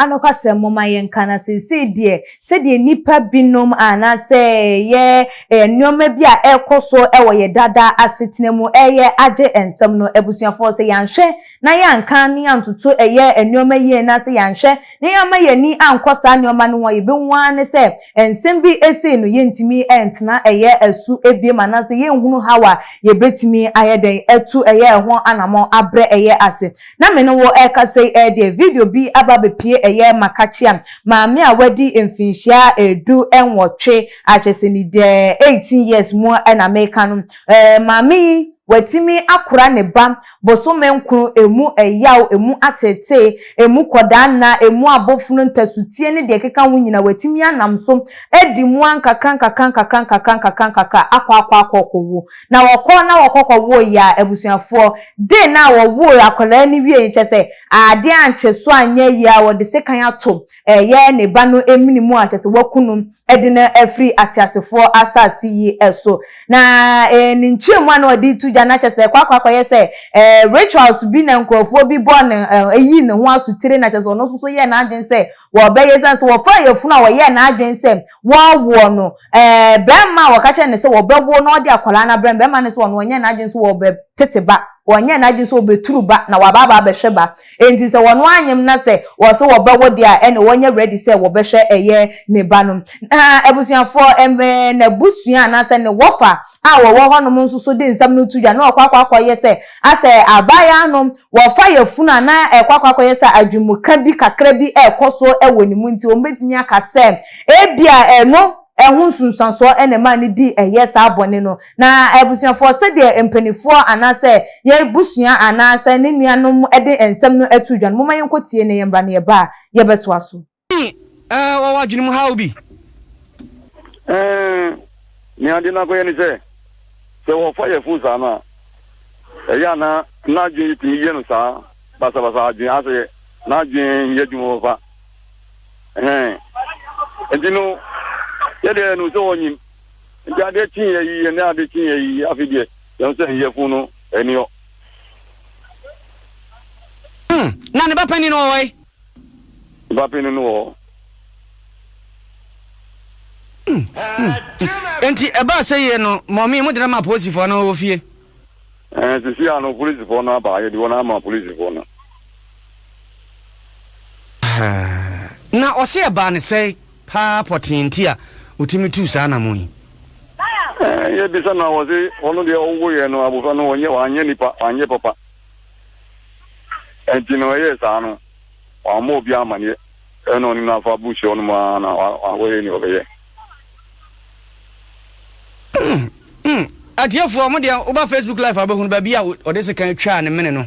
anokase moma yenkana se die nipa binom anase ye nneoma bi a ekoso ewo ye dada asetena mu eye age ensem no ebusuafo se yanhwe na yanka ne antoto eye nneoma ye na se yanhwe na yama ye ni ankosa nneoma no wo ye benwa ne se ensem bi ese no yentimi entena eye asu ebie manase ye nhunu hawa ye betimi ayeden etu eye ho anamo abre eye ase na me no wo ekase de video bi ababepie eye makachia maame a wadi emfinhia edu enwotwe acheseni de 18 years mu na America no maame watimi akura ne ba bosome nkuru emu eyaw emu atete emu kodana emu abofunu ntasutie ne de keka hu nyina watimi anamso edi mu ankakran akwa na wokọ ya ebusuafo de na wo akola ni wie chese ade anche so anya ya wo de sekan ato ye ne ba no emini mu achese wakunu edi na afri atiasefo asasi yi eso na ni nchemu na odi tuja na chese kwa yese rituals bi na nkrofo bi born eyi ne ho asutire na chese ono so ye na adwen se wo be yesanse wo fa yefunu a wo ye na adwen se wo no bema wo ka che ne se wo bebo no odi akola na bema ne se wo nye na adwen se wo be teteba wonye na adwen se wo beturu ba na wa baba behwe ba enti se wono anyem na se wo se wo bewo dia ene wonye ready se wo behwe eye ne ba no ebusuafo na busua na se ne wofa a wo hono mo nsuso de nsam no tuja na okwa yese ase abaya no wo fa yefuna na ekwa yese adwumuka bi kakra bi ekoso ewonimu nti wo betimi aka se ebia eno ehun sunsanso enema ni di yesa abone no na ebusuafo se de empanifo anase ye busua anase ne nuanom ede ensam no atudwa no moma yenkotie ne yemba ne yeba yebeto aso wa dwunum ha obi ni ade na koye ni se wo fa ye fu sa na ya na dwun ti ye no sa basa dwun ase na dwun ye dwun fa edino yede no so wonyim nti ade tin ye yi na ade tin ye yi afidie ye so ye fu no enio na ne ba pani no wai ba pani no wo enti eba sey no mommy mo de na ma police for no ofie sisi ano police for na ba ye di wona ma police for na na ose eba ne say pa potinti a utimi tu sa na mo yi ye bisa na wo se ono de owo ye no abufa no wonye wanye nipa wanye papa enti no ye sa no wa mo bi amane eno ni na fa bushi ono ma na wa ye ni obeye atiefo mo de oba Facebook live abehunu ba bia odese kan twa ne mene no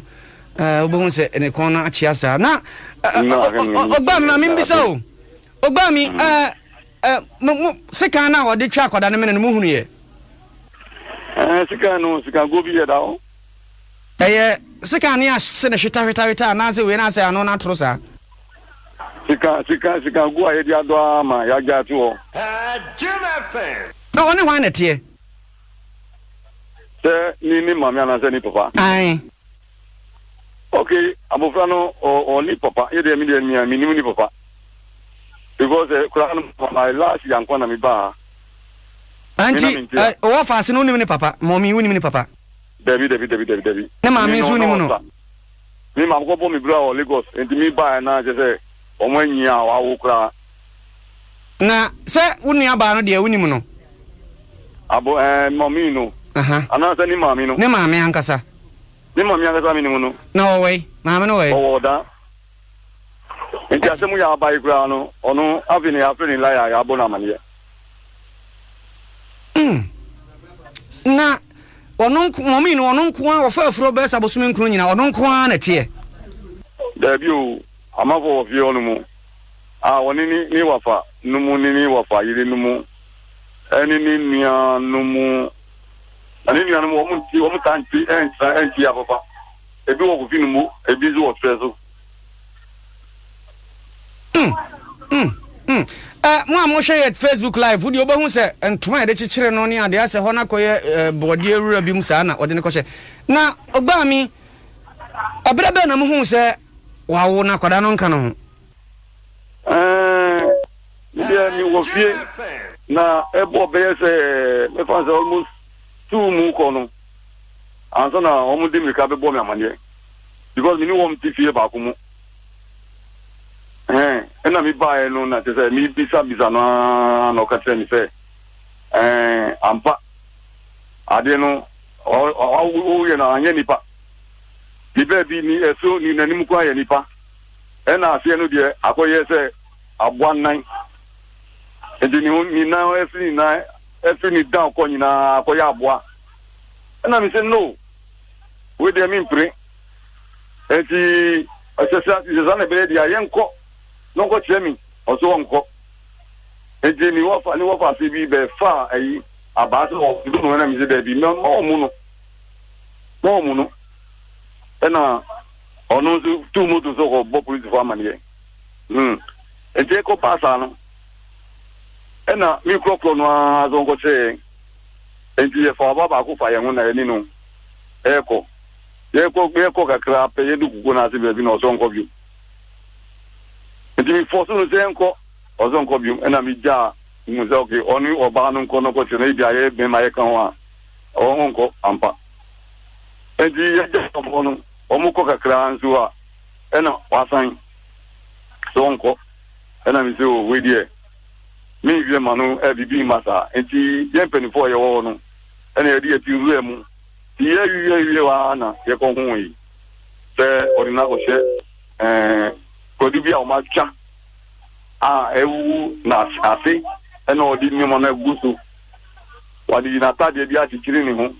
obehun se ne kon na achia sa na ogba mi ma mbisa o ogba mi sika na ode twa akoda ne mene no muhunu ye sika go bi ye da o sika ne ase ne hweta na se we na se ano na toro sa sika go aye dia do ama ya ja tu o no oni wan na tie ni mami anase ni papa ai okay abofra no o ni papa ye de mi ni papa because kura no my last yankwa na mi ba anti o fa se no ni papa mommy uni ni papa Debi na mami su ni mu no mi ma ko bo mi bra o Lagos enti mi ba na je se o mo anyi a wa wo kura na se uni aba no de uni mu no abo mommy no ana se ni mami no ne mami ankasa ni mami ankasa mi ni mu no na o we mami no we o da enti asemu ya ba ikura no onu afini afini la ya abo na manie na onu mami no onu nko a ofa afro be sabosome nkuru nyina onu nko a na tie debi o amafo ofie onu mu woni ni wafa numu ni wafa yiri numu eni ni nia numu ani nia numu o mu tanti enti ya papa ebi wo ku finu mu ebi zo o trezo mo a mo share Facebook live video obahu se ntoma e de chichire no ne ade ase ho na koye body ewura bi mu sa na ode ne koche na ogba mi abrebe na mo hu se wawo na kwada no nka no ho Media mi wo fie na ebo be say me fan almost 2 mu kono. Anso na omo de mi ka be bo me amane. Because me ni wo mti ba ko mu. Ena mi ba no na te say mi bisa no ka tell me say ampa ade no o ye na anya nipa. Di be ni eso ni nanim kwa ye nipa. Ena afie no de akoye say abwan nan. Edi ni na every ni down ko nyina akoye abwa. Ena mi say no. We dey mean pray. Eti asesa zana be dia yenko. No go chemi oso wonko. Edi ni wofa se bi be fa ayi abaso o du no na mi se be bi no mu no. Ena onu tu mu tu so go bo police for amane. Edi ko pasa no. Ena micro no azo go che. Edi e fa baba ku fa ye na ni no. Eko kakra pe ye du ku na se be bi no so nko bi. Edi mi force no se nko ozo nko bi ena mi ja mu se okay oni oba no nko no ko che na bia ye be ma ye kan wa o nko ampa. Edi ye ja so no omu ko kakra nso a ena wasan so nko ena mi se o we die mi vie manu e bibi masa enti ye penifo ye wo no ena ye die ti ru emu ti ye wa na ye ko hu yi se orina ko she kodu bia o ma twa ewu na ase ena odi ni mo na gusu wadi na tade bia tikiri ni ho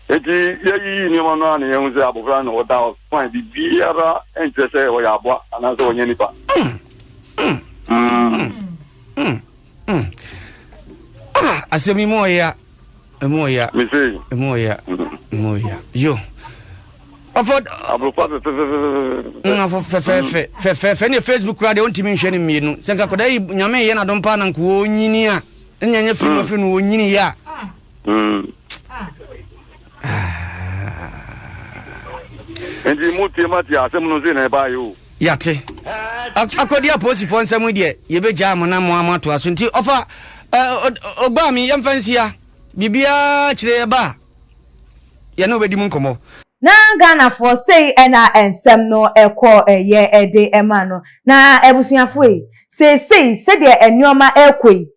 eti ye ni mo na ne hu se abofra no oda fine bi biara ente se o ya abo ana so onye nipa asemi moya yo afod fe ne Facebook radio ontimi nhwe ne mienu senka koda yi nyame ye na dompa na nko onyini a nyanya fi no onyini ya endi muti mati asem no ze na ba yo yate akodi aposifo nsem de ye beja amana mo amato aso nti ofa ogba mi yemfansia bibia kire ba ye no bedi mu nkomo na Ghana for say ena ensem no ekọ eye ede ema no na ebusuafo say de enyoma ekoi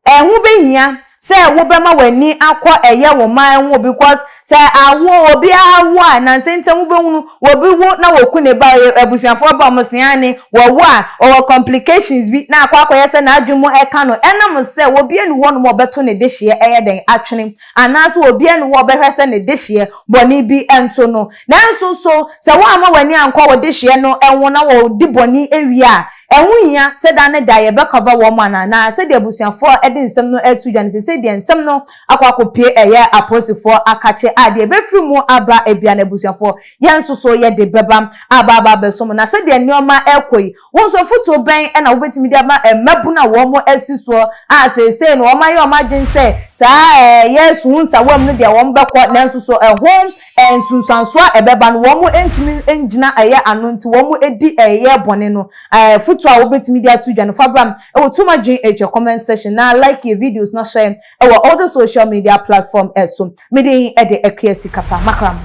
ehu behia say wo bema wani akọ eye wo man wo because say awo obi awo na nsenten wo behunu obi wo na woku ne ba ebusuafo ba mosiane wo a or complications bi na akọ say na adwumu eka no enam say obi enu wo no mo beto ne dehye eye den atwene anaso obi enu wo behwese ne dehye boni bi ento no nanso so say wo ama wani ankọ wo dehye no enwo na wo di boni ewi a ehunhia seda ne da ye be cover wo mana na se de abusuafo ede nsem no atudwane se de nsem no akwakopie eye aposifo akache ade be frimu aba ebia na abusuafo yenso so ye de beba aba besom na se de nneoma ekoi wonso foto ben na wo betimi de ama mabu na wo mo asiso a se no wo ma ye o ma dwen se saa yesu nsa wo m no de wo mbekọ na nso so ehom ensunsanso ebeba no wo mo entimi engina eye anonti wo mo edi eye bone no foto a wo betimi de atudwane fabram e wo tuma gin eche comment section na like your videos na share e wo all the social media platform eso mede e de ekwesi kapa makram